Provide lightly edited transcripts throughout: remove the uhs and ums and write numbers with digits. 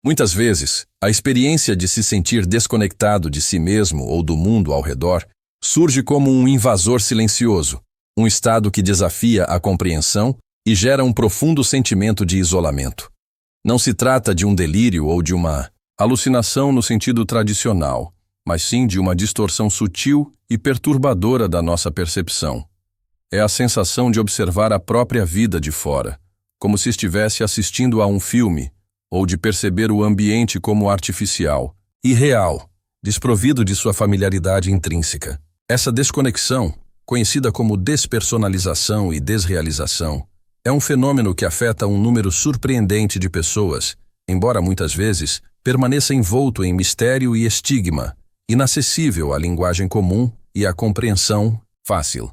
Muitas vezes, a experiência de se sentir desconectado de si mesmo ou do mundo ao redor surge como um invasor silencioso, um estado que desafia a compreensão e gera um profundo sentimento de isolamento. Não se trata de um delírio ou de uma alucinação no sentido tradicional, mas sim de uma distorção sutil e perturbadora da nossa percepção. É a sensação de observar a própria vida de fora, como se estivesse assistindo a um filme, ou de perceber o ambiente como artificial, irreal, desprovido de sua familiaridade intrínseca. Essa desconexão, conhecida como despersonalização e desrealização, é um fenômeno que afeta um número surpreendente de pessoas, embora muitas vezes permaneça envolto em mistério e estigma, inacessível à linguagem comum e à compreensão fácil.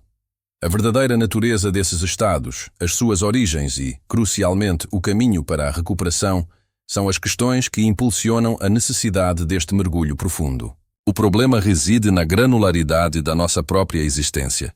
A verdadeira natureza desses estados, as suas origens e, crucialmente, o caminho para a recuperação, são as questões que impulsionam a necessidade deste mergulho profundo. O problema reside na granularidade da nossa própria existência.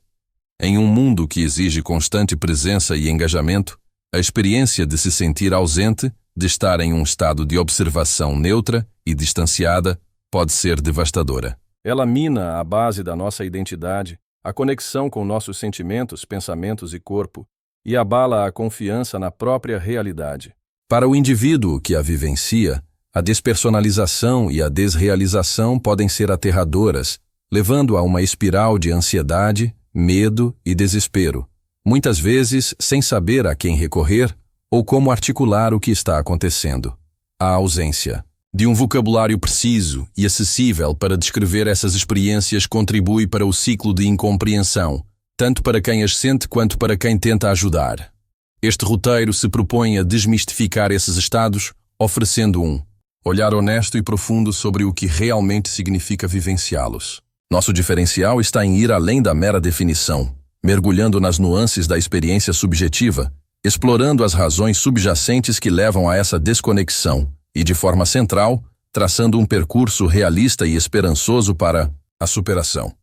Em um mundo que exige constante presença e engajamento, a experiência de se sentir ausente, de estar em um estado de observação neutra e distanciada, pode ser devastadora. Ela mina a base da nossa identidade, a conexão com nossos sentimentos, pensamentos e corpo, e abala a confiança na própria realidade. Para o indivíduo que a vivencia, a despersonalização e a desrealização podem ser aterradoras, levando a uma espiral de ansiedade, medo e desespero, muitas vezes sem saber a quem recorrer ou como articular o que está acontecendo. A ausência de um vocabulário preciso e acessível para descrever essas experiências contribui para o ciclo de incompreensão, tanto para quem as sente quanto para quem tenta ajudar. Este roteiro se propõe a desmistificar esses estados, oferecendo um olhar honesto e profundo sobre o que realmente significa vivenciá-los. Nosso diferencial está em ir além da mera definição, mergulhando nas nuances da experiência subjetiva, explorando as razões subjacentes que levam a essa desconexão e, de forma central, traçando um percurso realista e esperançoso para a superação.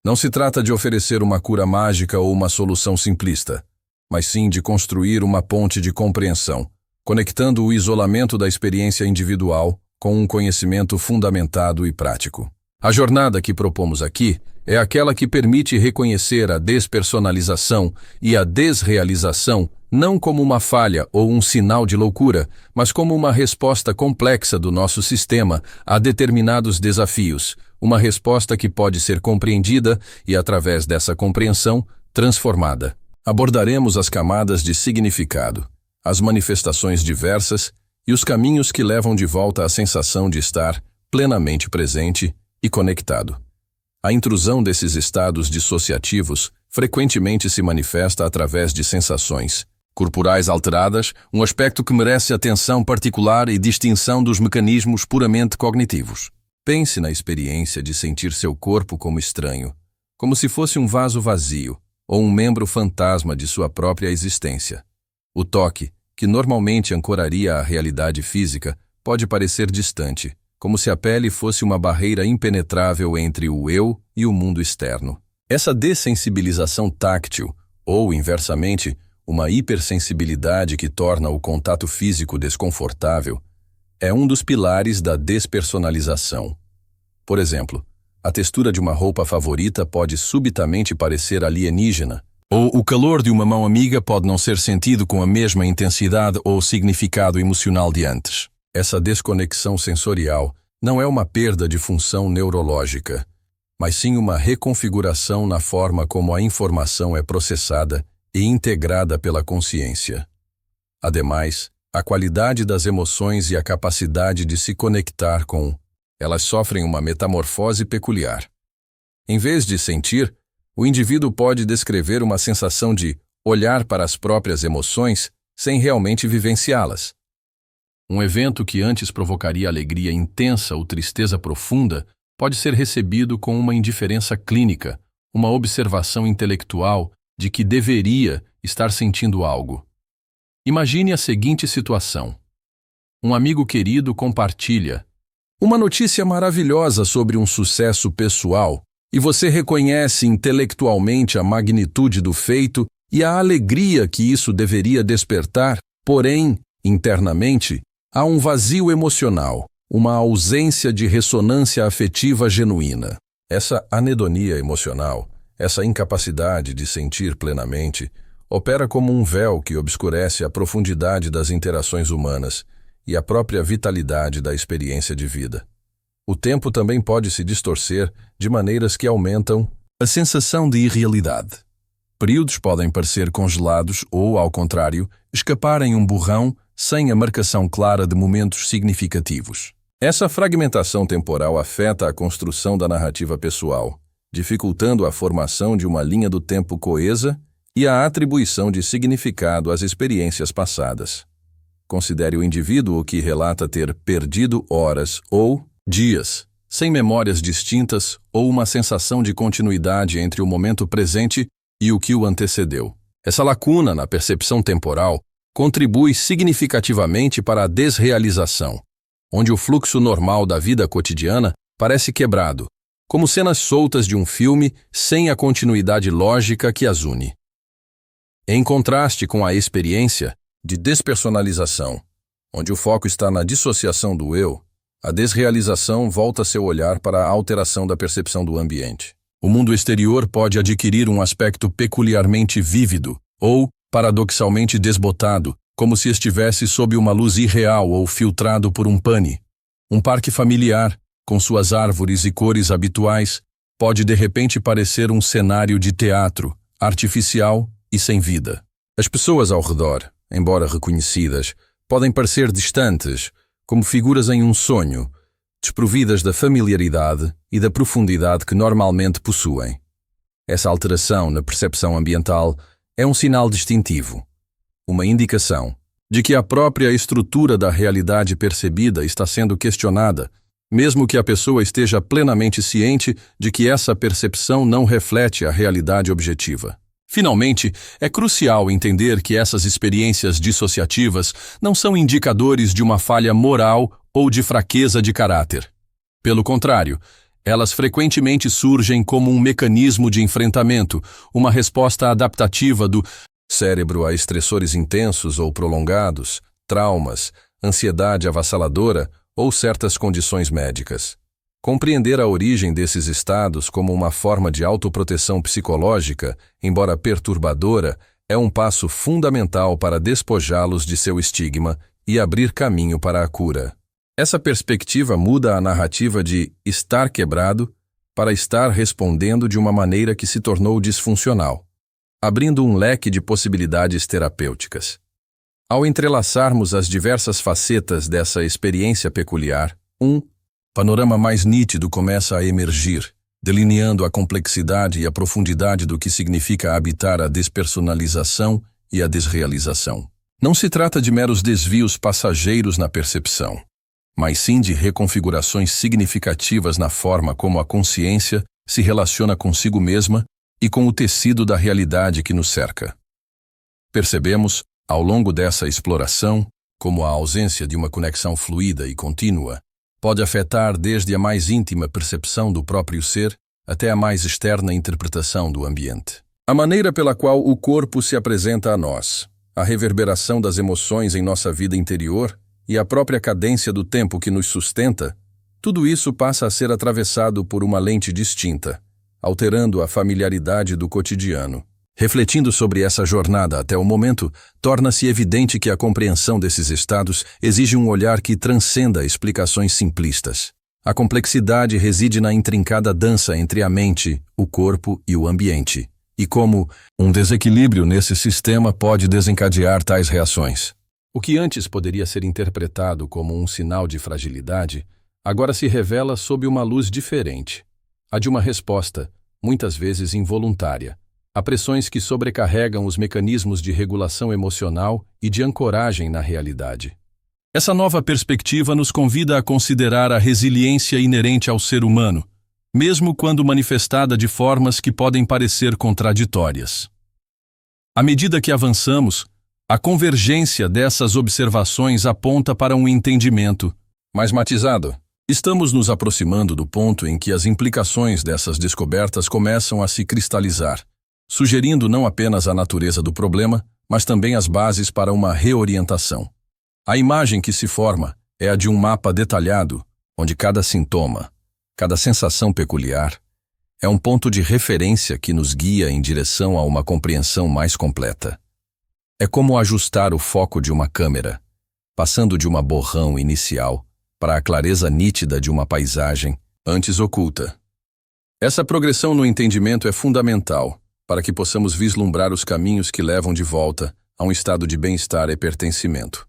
Não se trata de oferecer uma cura mágica ou uma solução simplista, mas sim de construir uma ponte de compreensão, conectando o isolamento da experiência individual com um conhecimento fundamentado e prático. A jornada que propomos aqui é aquela que permite reconhecer a despersonalização e a desrealização não como uma falha ou um sinal de loucura, mas como uma resposta complexa do nosso sistema a determinados desafios, uma resposta que pode ser compreendida e, através dessa compreensão, transformada. Abordaremos as camadas de significado, as manifestações diversas e os caminhos que levam de volta à sensação de estar plenamente presente e conectado. A intrusão desses estados dissociativos frequentemente se manifesta através de sensações corporais alteradas, um aspecto que merece atenção particular e distinção dos mecanismos puramente cognitivos. Pense na experiência de sentir seu corpo como estranho, como se fosse um vaso vazio ou um membro fantasma de sua própria existência. O toque, que normalmente ancoraria a realidade física, pode parecer distante, como se a pele fosse uma barreira impenetrável entre o eu e o mundo externo. Essa dessensibilização táctil, ou, inversamente, uma hipersensibilidade que torna o contato físico desconfortável, é um dos pilares da despersonalização. Por exemplo, a textura de uma roupa favorita pode subitamente parecer alienígena, ou o calor de uma mão amiga pode não ser sentido com a mesma intensidade ou significado emocional de antes. Essa desconexão sensorial não é uma perda de função neurológica, mas sim uma reconfiguração na forma como a informação é processada e integrada pela consciência. Ademais, a qualidade das emoções e a capacidade de se conectar com elas sofrem uma metamorfose peculiar. Em vez de sentir, o indivíduo pode descrever uma sensação de olhar para as próprias emoções sem realmente vivenciá-las. Um evento que antes provocaria alegria intensa ou tristeza profunda pode ser recebido com uma indiferença clínica, uma observação intelectual de que deveria estar sentindo algo. Imagine a seguinte situação. Um amigo querido compartilha uma notícia maravilhosa sobre um sucesso pessoal e você reconhece intelectualmente a magnitude do feito e a alegria que isso deveria despertar, porém, internamente, Há um vazio emocional, uma ausência de ressonância afetiva genuína. Essa anedonia emocional, essa incapacidade de sentir plenamente, opera como um véu que obscurece a profundidade das interações humanas e a própria vitalidade da experiência de vida. O tempo também pode se distorcer de maneiras que aumentam a sensação de irrealidade. Períodos podem parecer congelados ou, ao contrário, escapar em um borrão sem a marcação clara de momentos significativos. Essa fragmentação temporal afeta a construção da narrativa pessoal, dificultando a formação de uma linha do tempo coesa e a atribuição de significado às experiências passadas. Considere o indivíduo que relata ter perdido horas ou dias, sem memórias distintas ou uma sensação de continuidade entre o momento presente e o que o antecedeu. Essa lacuna na percepção temporal contribui significativamente para a desrealização, onde o fluxo normal da vida cotidiana parece quebrado, como cenas soltas de um filme sem a continuidade lógica que as une. Em contraste com a experiência de despersonalização, onde o foco está na dissociação do eu, a desrealização volta seu olhar para a alteração da percepção do ambiente. O mundo exterior pode adquirir um aspecto peculiarmente vívido ou, paradoxalmente desbotado, como se estivesse sob uma luz irreal ou filtrado por um pane. Um parque familiar, com suas árvores e cores habituais, pode de repente parecer um cenário de teatro, artificial e sem vida. As pessoas ao redor, embora reconhecidas, podem parecer distantes, como figuras em um sonho, desprovidas da familiaridade e da profundidade que normalmente possuem. Essa alteração na percepção ambiental é um sinal distintivo, uma indicação de que a própria estrutura da realidade percebida está sendo questionada, mesmo que a pessoa esteja plenamente ciente de que essa percepção não reflete a realidade objetiva. Finalmente, é crucial entender que essas experiências dissociativas não são indicadores de uma falha moral ou de fraqueza de caráter. Pelo contrário, elas frequentemente surgem como um mecanismo de enfrentamento, uma resposta adaptativa do cérebro a estressores intensos ou prolongados, traumas, ansiedade avassaladora ou certas condições médicas. Compreender a origem desses estados como uma forma de autoproteção psicológica, embora perturbadora, é um passo fundamental para despojá-los de seu estigma e abrir caminho para a cura. Essa perspectiva muda a narrativa de estar quebrado para estar respondendo de uma maneira que se tornou disfuncional, abrindo um leque de possibilidades terapêuticas. Ao entrelaçarmos as diversas facetas dessa experiência peculiar, um panorama mais nítido começa a emergir, delineando a complexidade e a profundidade do que significa habitar a despersonalização e a desrealização. Não se trata de meros desvios passageiros na percepção, mas sim de reconfigurações significativas na forma como a consciência se relaciona consigo mesma e com o tecido da realidade que nos cerca. Percebemos, ao longo dessa exploração, como a ausência de uma conexão fluida e contínua pode afetar desde a mais íntima percepção do próprio ser até a mais externa interpretação do ambiente. A maneira pela qual o corpo se apresenta a nós, a reverberação das emoções em nossa vida interior e a própria cadência do tempo que nos sustenta, tudo isso passa a ser atravessado por uma lente distinta, alterando a familiaridade do cotidiano. Refletindo sobre essa jornada até o momento, torna-se evidente que a compreensão desses estados exige um olhar que transcenda explicações simplistas. A complexidade reside na intrincada dança entre a mente, o corpo e o ambiente, e como um desequilíbrio nesse sistema pode desencadear tais reações. O que antes poderia ser interpretado como um sinal de fragilidade, agora se revela sob uma luz diferente, a de uma resposta, muitas vezes involuntária, a pressões que sobrecarregam os mecanismos de regulação emocional e de ancoragem na realidade. Essa nova perspectiva nos convida a considerar a resiliência inerente ao ser humano, mesmo quando manifestada de formas que podem parecer contraditórias. À medida que avançamos, a convergência dessas observações aponta para um entendimento mais matizado. Estamos nos aproximando do ponto em que as implicações dessas descobertas começam a se cristalizar, sugerindo não apenas a natureza do problema, mas também as bases para uma reorientação. A imagem que se forma é a de um mapa detalhado, onde cada sintoma, cada sensação peculiar, é um ponto de referência que nos guia em direção a uma compreensão mais completa. É como ajustar o foco de uma câmera, passando de uma borrão inicial para a clareza nítida de uma paisagem antes oculta. Essa progressão no entendimento é fundamental para que possamos vislumbrar os caminhos que levam de volta a um estado de bem-estar e pertencimento.